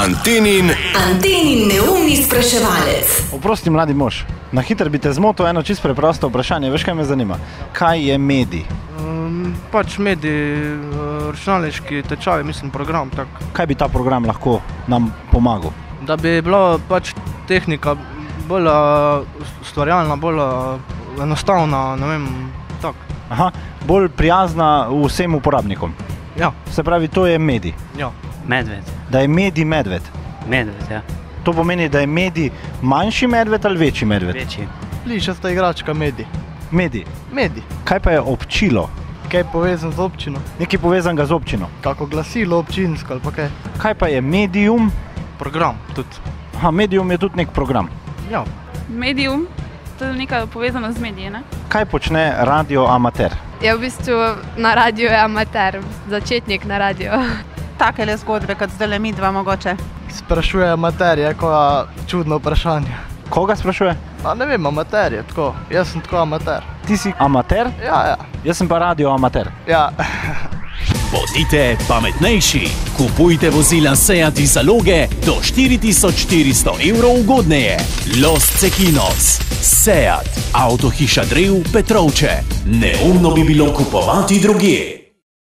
Antenin neumni spraševalec. Oprosti, mladi mož, na hitro bi te zmotil eno čisto preprosto vprašanje. Veš, kaj me zanima? Kaj je medij? Pač medij, računalniški tečaj, mislim program. Tak. Kaj bi ta program lahko nam pomagal? Da bi bila pač tehnika bolj ustvarjalna, bolj enostavna, ne vem, tak. Aha, bolj prijazna vsem uporabnikom. Ja. Se pravi, to je medij. Ja. Medved. Da je medij medved. Medved, ja. To pomeni, da je medij manjši medved ali večji medved? Večji. Plišasta igračka medij. Medij. Medij. Kaj pa je občilo? Kaj je povezan z občino? Nekaj povezanega z občino. Kako glasilo občinsko ali pa kaj? Kaj pa je medium? Program tudi. Aha, medium je tudi nek program. Ja. Medium, to je nekaj povezano z mediji, ne? Kaj počne radio amater? Ja, v bistvu na radiju je amater, začetnik na radiju. Takele zgodbe, kot zdaj mi dva mogoče. Sprašuje amaterje, koja čudno vprašanje. Koga sprašuje? Ne vem, amaterje, tako. Jaz sem tako amater. Ti si amater? Ja. Jaz sem pa radio amater. Ja. Bodite pametnejši. Kupujte vozila Seat iz zaloge do 4400 evrov ugodneje. Los Cekinos. Seat. Avtohiša Drev Petrovče. Neumno bi bilo kupovati drugje.